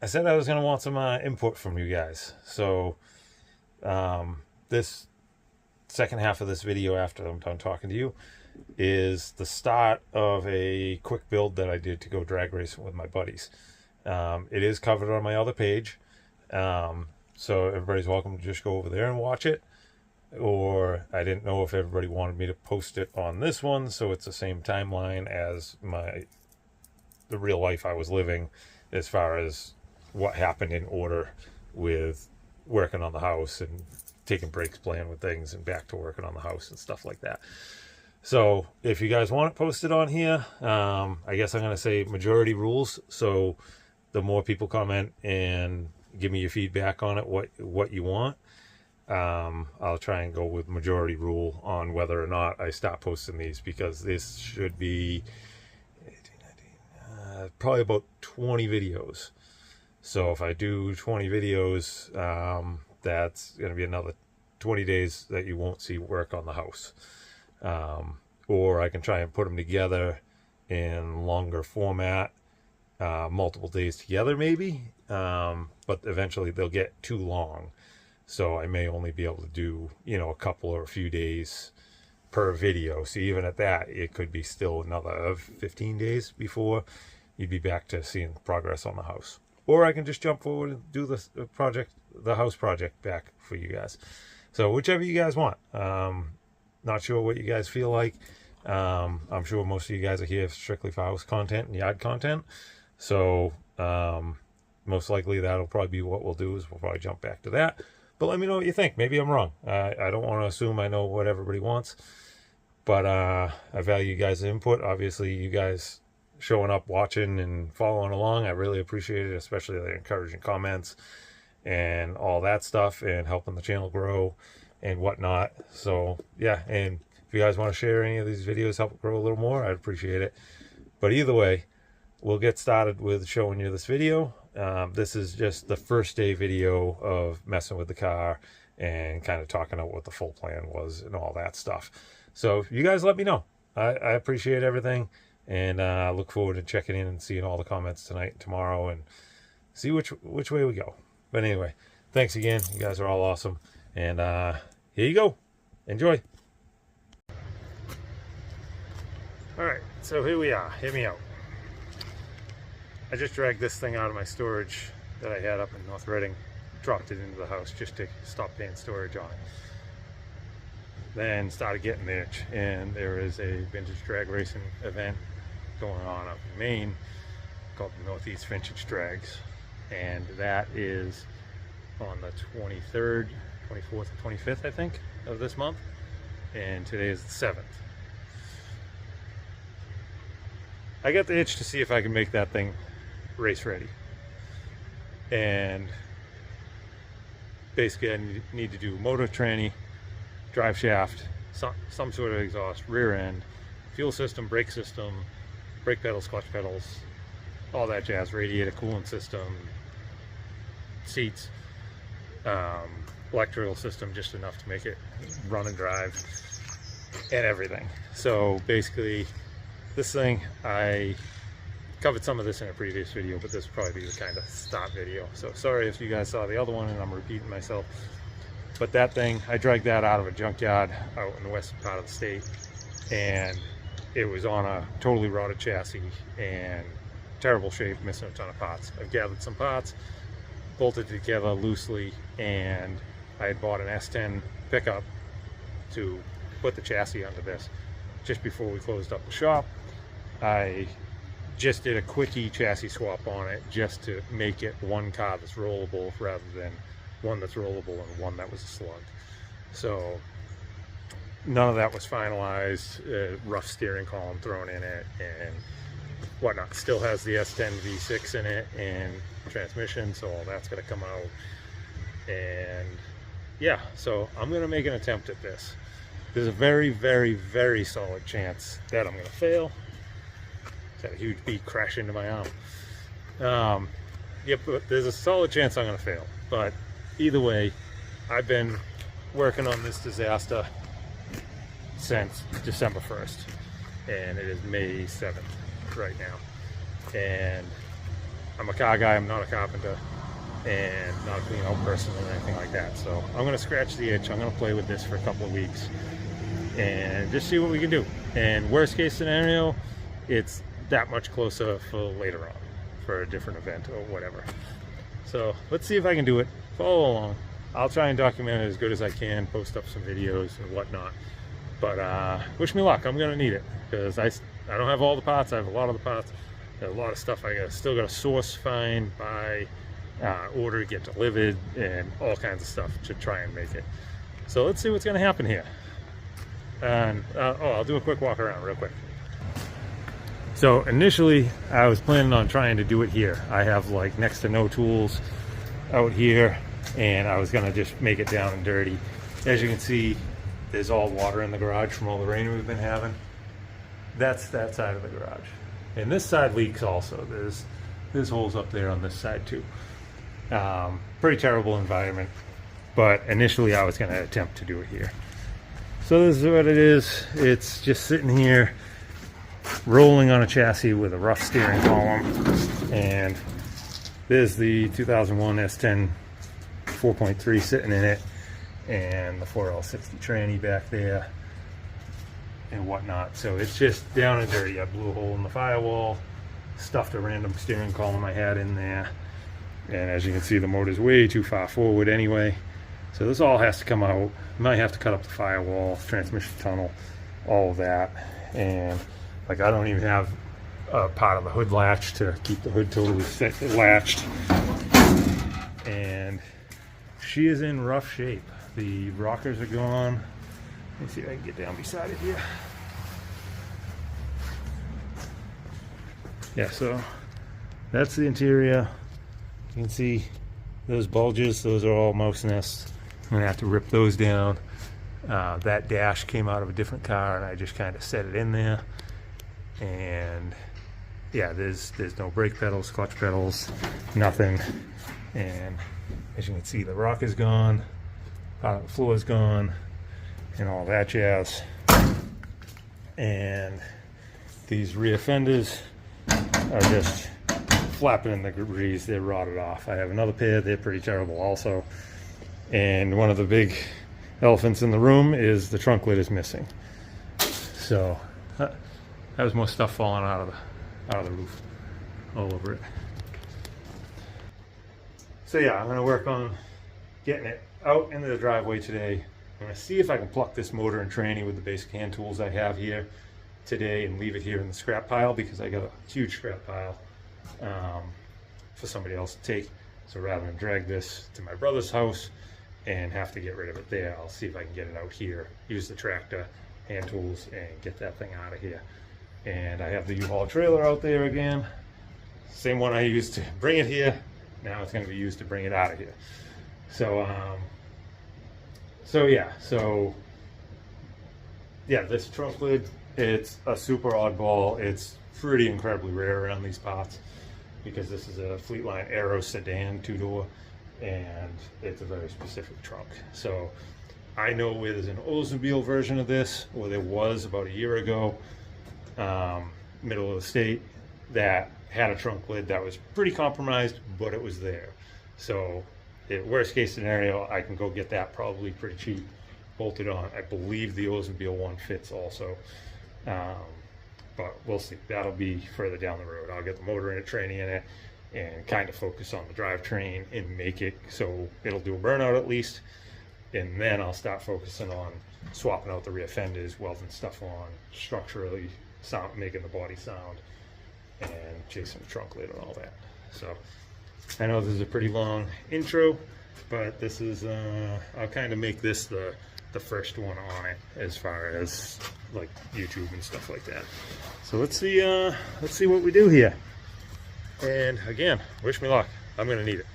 I said I was going to want some input from you guys. So this second half of this video, after I'm done talking to you, is the start of a quick build that I did to go drag racing with my buddies. It is covered on my other page, so everybody's welcome to just go over there and watch it. Or I didn't know if everybody wanted me to post it on this one, so it's the same timeline as the real life I was living, as far as what happened in order with working on the house and taking breaks, playing with things, and back to working on the house and stuff like that. So if you guys want it posted on here, I guess I'm going to say majority rules. So the more people comment and give me your feedback on it, what you want, I'll try and go with majority rule on whether or not I stop posting these, because this should be probably about 20 videos. So if I do 20 videos, that's going to be another 20 days that you won't see work on the house. Or I can try and put them together in longer format, multiple days together maybe, but eventually they'll get too long. So I may only be able to do, a couple or a few days per video. So even at that, it could be still another 15 days before you'd be back to seeing progress on the house. Or I can just jump forward and do the house project back for you guys. So whichever you guys want. Not sure what you guys feel like. I'm sure most of you guys are here strictly for house content and yard content. So most likely that'll probably be what we'll do, is we'll probably jump back to that. But let me know what you think. Maybe I'm wrong. I don't want to assume I know what everybody wants. But I value you guys' input. Obviously, you guys showing up, watching, and following along, I really appreciate it, especially the encouraging comments and all that stuff, and helping the channel grow and whatnot. So yeah, and if you guys want to share any of these videos, help it grow a little more, I'd appreciate it. But either way, we'll get started with showing you this video. This is just the first day video of messing with the car and kind of talking about what the full plan was and all that stuff. So you guys let me know. I appreciate everything, and look forward to checking in and seeing all the comments tonight and tomorrow, and see which way we go. But anyway, thanks again. You guys are all awesome. And here you go. Enjoy. All right, so here we are. Hear me out. I just dragged this thing out of my storage that I had up in North Reading, dropped it into the house just to stop paying storage on it. Then started getting the itch, and there is a vintage drag racing event going on up in Maine called the Northeast Vintage Drags, and that is on the 23rd, 24th, and 25th, I think, of this month, and today is the 7th. I got the itch to see if I can make that thing race ready, and basically I need to do motor tranny, drive shaft, some sort of exhaust, rear end, fuel system, brake pedals, clutch pedals, all that jazz, radiator coolant system, seats, electrical system, just enough to make it run and drive, and everything. So basically, this thing, I covered some of this in a previous video, but this will probably be the kind of start video. So sorry if you guys saw the other one and I'm repeating myself. But that thing, I dragged that out of a junkyard out in the western part of the state, and it was on a totally rotted chassis and terrible shape, missing a ton of parts. I've gathered some parts, bolted it together loosely, and I had bought an S10 pickup to put the chassis under this. Just before we closed up the shop, I just did a quickie chassis swap on it, just to make it one car that's rollable rather than one that's rollable and one that was a slug. So none of that was finalized, rough steering column thrown in it and whatnot. Still has the S10 V6 in it and transmission, so all that's going to come out. And yeah, so I'm going to make an attempt at this. There's a very, very, very solid chance that I'm going to fail. Had a huge beak crash into my arm. Yep, but there's a solid chance I'm going to fail. But either way, I've been working on this disaster since December 1st, and it is May 7th right now. And I'm a car guy, I'm not a carpenter, and not a clean out person or anything like that. So I'm gonna scratch the itch. I'm gonna play with this for a couple of weeks and just see what we can do. And worst case scenario, it's that much closer for later on, for a different event or whatever. So let's see if I can do it. Follow along. I'll try and document it as good as I can, post up some videos and whatnot. But wish me luck. I'm gonna need it because I don't have all the parts. I have a lot of the parts. A lot of stuff I still got to source, find, buy, order, get delivered, and all kinds of stuff to try and make it. So let's see what's going to happen here. And I'll do a quick walk around real quick. So initially I was planning on trying to do it here. I have like next to no tools out here, and I was going to just make it down and dirty. As you can see, there's all water in the garage from all the rain we've been having. That's that side of the garage. And this side leaks also. There's holes up there on this side too. Pretty terrible environment, but initially I was going to attempt to do it here. So this is what it is. It's just sitting here rolling on a chassis with a rough steering column, and there's the 2001 S10 4.3 sitting in it, and the 4L60 tranny back there and whatnot. So it's just down and dirty. I blew a hole in the firewall, stuffed a random steering column I had in there, and as you can see, the motor's way too far forward anyway. So this all has to come out. Might have to cut up the firewall, transmission tunnel, all of that. And like, I don't even have a part of the hood latch to keep the hood totally latched. And she is in rough shape. The rockers are gone. Let me see if I can get down beside it here. Yeah, so that's the interior. You can see those bulges, those are all mouse nests. I'm gonna have to rip those down. That dash came out of a different car and I just kind of set it in there. And yeah, there's no brake pedals, clutch pedals, nothing. And as you can see, the rock is gone, part of the floor is gone, and all that jazz. And these rear fenders are just flapping in the breeze. They're rotted off. I have another pair. They're pretty terrible also. And one of the big elephants in the room is the trunk lid is missing. So that was more stuff falling out of the roof all over it. So yeah, I'm going to work on getting it out into the driveway today. I'm going to see if I can pluck this motor and tranny with the basic hand tools I have here today and leave it here in the scrap pile, because I got a huge scrap pile for somebody else to take. So rather than drag this to my brother's house and have to get rid of it there, I'll see if I can get it out here, use the tractor, hand tools, and get that thing out of here. And I have the U-Haul trailer out there again. Same one I used to bring it here. Now it's going to be used to bring it out of here. So yeah, this trunk lid, it's a super oddball. It's pretty incredibly rare around these parts because this is a Fleetline Aero sedan 2-door, and it's a very specific trunk. So I know where there's an Oldsmobile version of this, or there was about a year ago, middle of the state, that had a trunk lid that was pretty compromised, but it was there. So worst case scenario, I can go get that probably pretty cheap, bolted on. I believe the Oldsmobile one fits also, but we'll see. That'll be further down the road. I'll get the motor in it, tranny in it, and kind of focus on the drivetrain and make it so it'll do a burnout at least. And then I'll start focusing on swapping out the rear fenders, welding stuff on, structurally making the body sound, and chasing the trunk lid and all that. So I know this is a pretty long intro, but this is I'll kind of make this the first one on it as far as like YouTube and stuff like that. So let's see what we do here. And again, wish me luck. I'm gonna need it.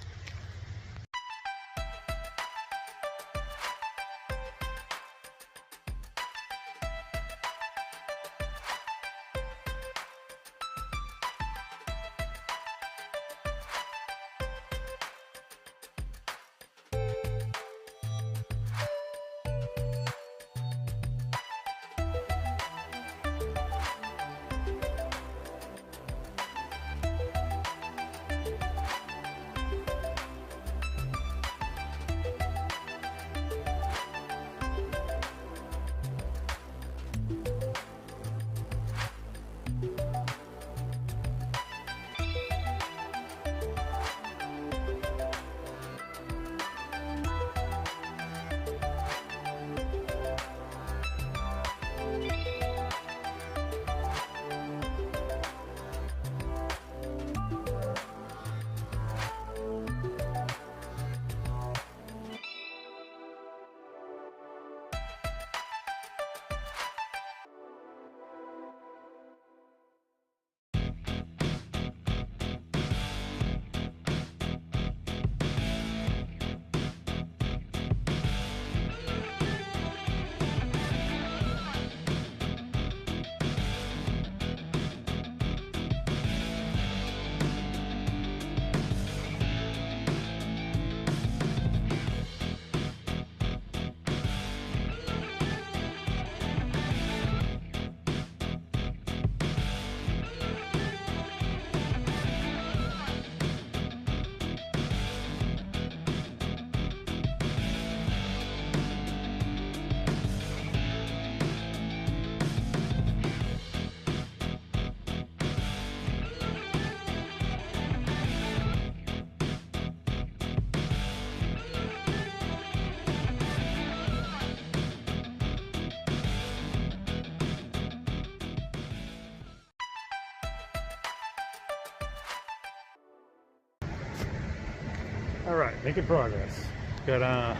All right, making progress. Got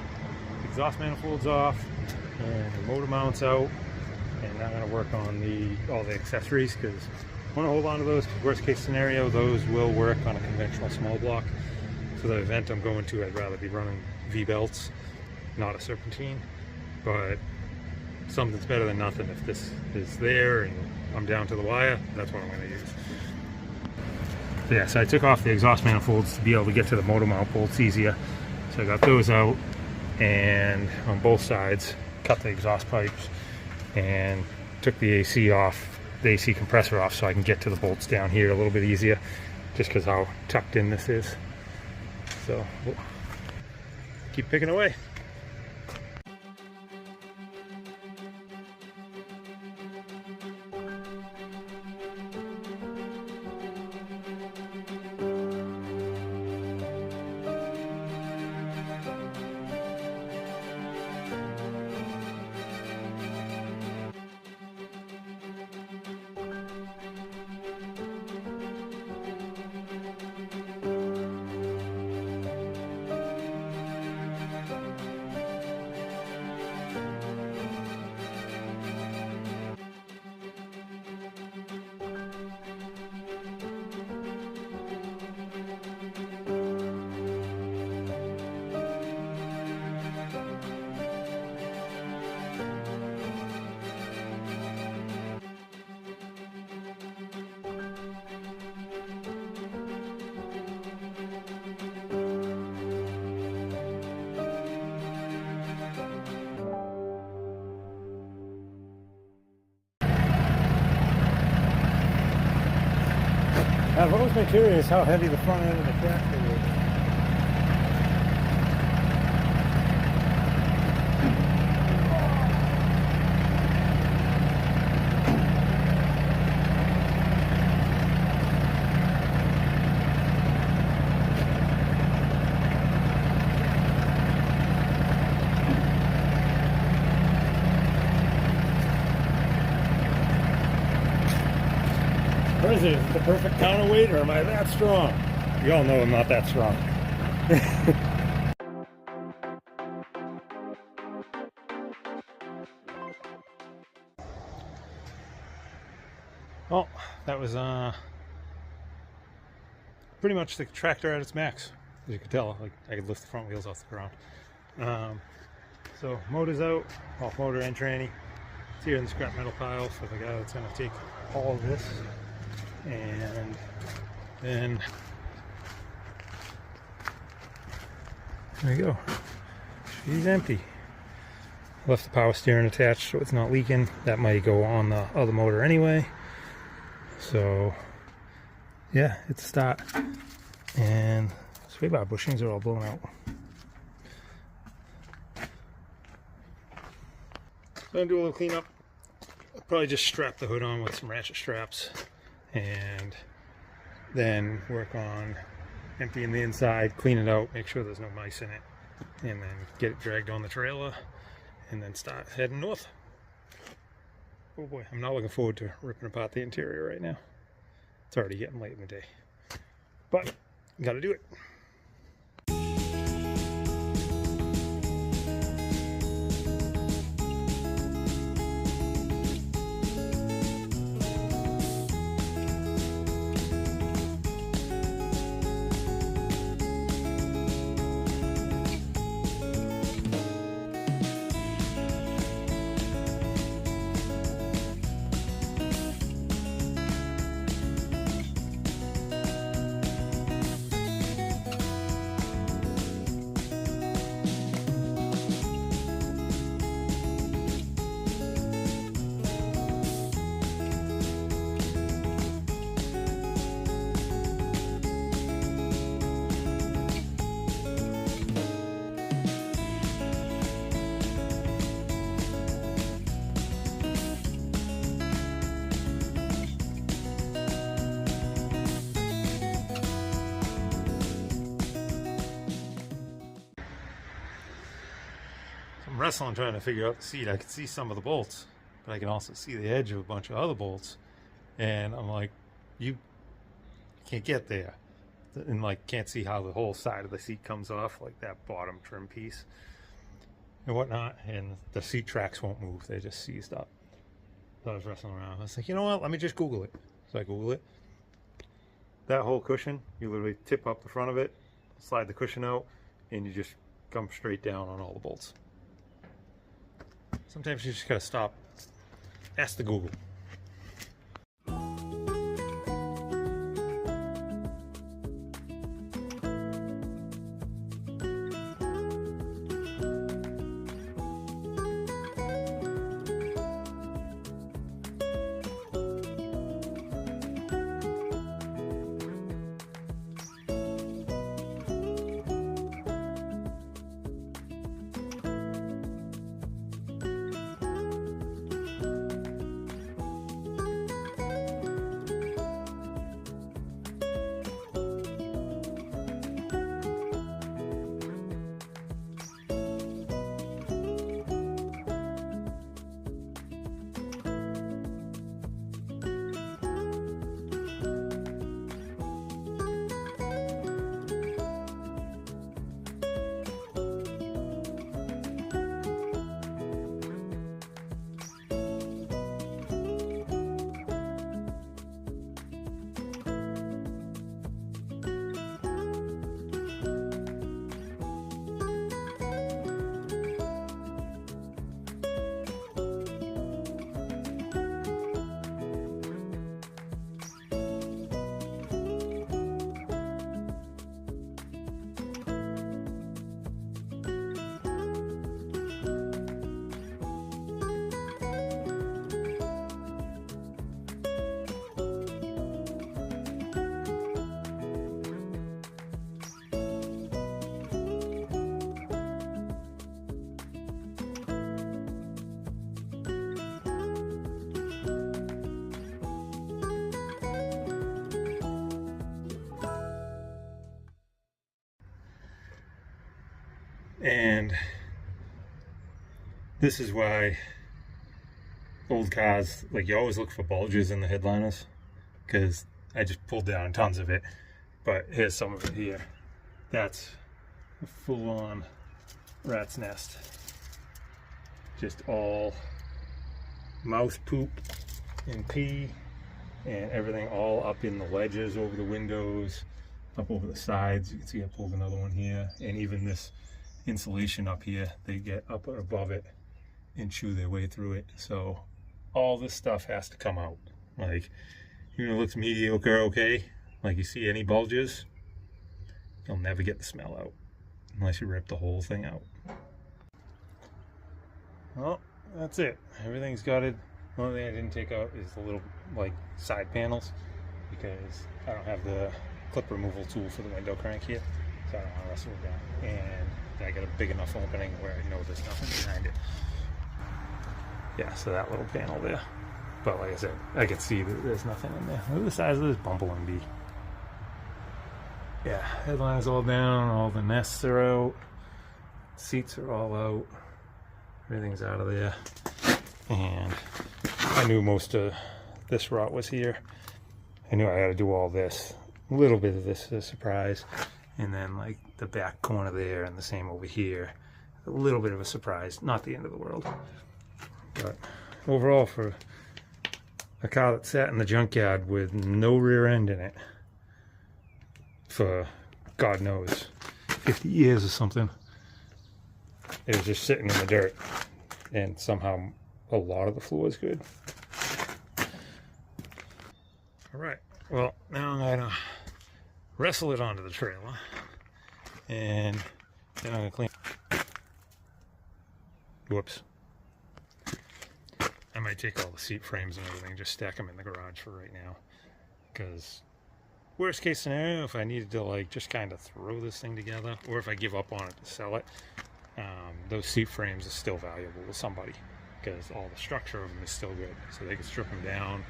exhaust manifolds off and the motor mounts out, and now I'm going to work on all the accessories because I want to hold on to those. Worst case scenario, those will work on a conventional small block. For the event I'm going to, I'd rather be running V-belts, not a serpentine, but something's better than nothing. If this is there and I'm down to the wire, that's what I'm going to use. So yeah, so I took off the exhaust manifolds to be able to get to the motor mount bolts easier. So I got those out, and on both sides cut the exhaust pipes and took the AC off, the AC compressor off, so I can get to the bolts down here a little bit easier, just because how tucked in this is. So we'll keep picking away. I've always been curious how heavy the front end of the tractor is. What is it? The perfect counterweight, or am I that strong? You all know I'm not that strong. Well, that was pretty much the tractor at its max. As you can tell, like I could lift the front wheels off the ground. So motor's out, off motor and tranny. It's here in the scrap metal pile for the guy that's going to take all of this. And then there you go. She's empty. Left the power steering attached so it's not leaking. That might go on the other motor anyway. So yeah, it's a start. And sway bar bushings are all blown out. So I'm gonna do a little cleanup. I'll probably just strap the hood on with some ratchet straps, and then work on emptying the inside, clean it out, make sure there's no mice in it, and then get it dragged on the trailer, and then start heading north. Oh boy, I'm not looking forward to ripping apart the interior right now. It's already getting late in the day, but gotta do it. I'm wrestling trying to figure out the seat. I can see some of the bolts, but I can also see the edge of a bunch of other bolts. And I'm like, you can't get there. and like can't see how the whole side of the seat comes off, like that bottom trim piece and whatnot, and the seat tracks won't move, they're just seized up. So I was wrestling around, I was like, you know what, let me just Google it. So I Google it. That whole cushion, you literally tip up the front of it, slide the cushion out, and you just come straight down on all the bolts. Sometimes you just gotta stop, ask the Google. And this is why old cars, like, you always look for bulges in the headliners, because I just pulled down tons of it, but here's some of it here. That's a full-on rat's nest. Just all mouse poop and pee and everything all up in the ledges, over the windows, up over the sides. You can see I pulled another one here, and even this insulation up here, they get up above it and chew their way through it. So all this stuff has to come out. Like, even if it looks mediocre, okay, like you see any bulges, you'll never get the smell out unless you rip the whole thing out. Well, that's it. Everything's gutted. The only thing I didn't take out is the little, like, side panels, because I don't have the clip removal tool for the window crank here, so I don't want to wrestle it down. And I got a big enough opening where I know there's nothing behind it. Yeah, so that little panel there. But like I said, I can see that there's nothing in there. Look at the size of this Bumblebee bee. Yeah, headline's all down, all the nests are out, seats are all out, everything's out of there. And I knew most of this rot was here. I knew I had to do all this. A little bit of this is a surprise. And then like the back corner there and the same over here. A little bit of a surprise, not the end of the world. But overall, for a car that sat in the junkyard with no rear end in it for God knows 50 years or something, it was just sitting in the dirt, and somehow a lot of the floor is good. Alright, well, now I'm gonna wrestle it onto the trailer, and then I'm gonna clean. Whoops. I might take all the seat frames and everything, just stack them in the garage for right now, because worst case scenario, if I needed to like just kind of throw this thing together, or if I give up on it to sell it, those seat frames are still valuable to somebody, because all the structure of them is still good. So they can strip them down,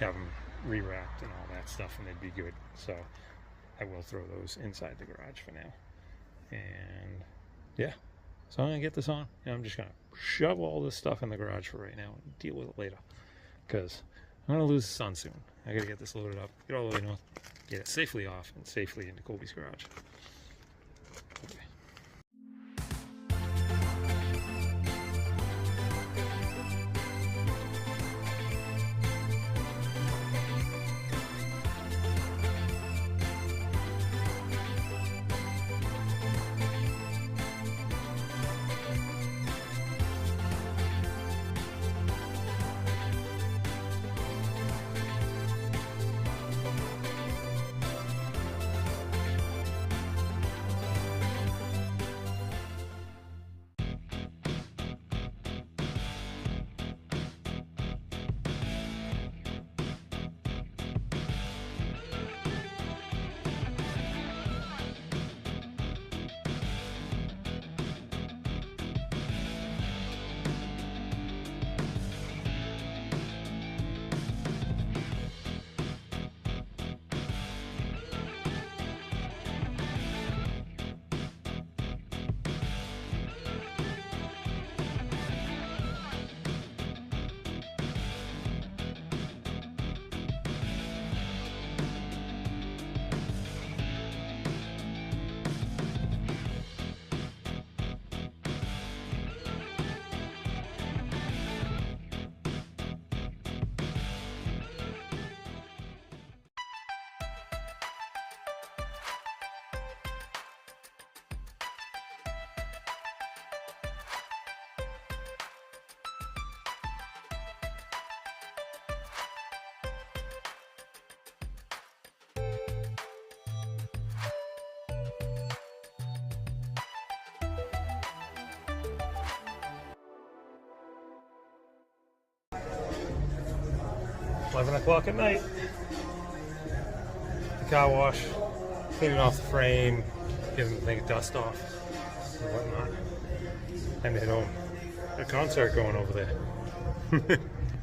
have them rewrapped and all that stuff, and they'd be good. So I will throw those inside the garage for now. And yeah, so I'm gonna get this on, and I'm just gonna shove all this stuff in the garage for right now and deal with it later, because I'm gonna lose the sun soon. I gotta get this loaded up, get all the way north, get it safely off and safely into Colby's garage. Okay. $11 at night. The car wash, cleaning off the frame, giving the thing a dust off and whatnot. And head home. A concert going over there.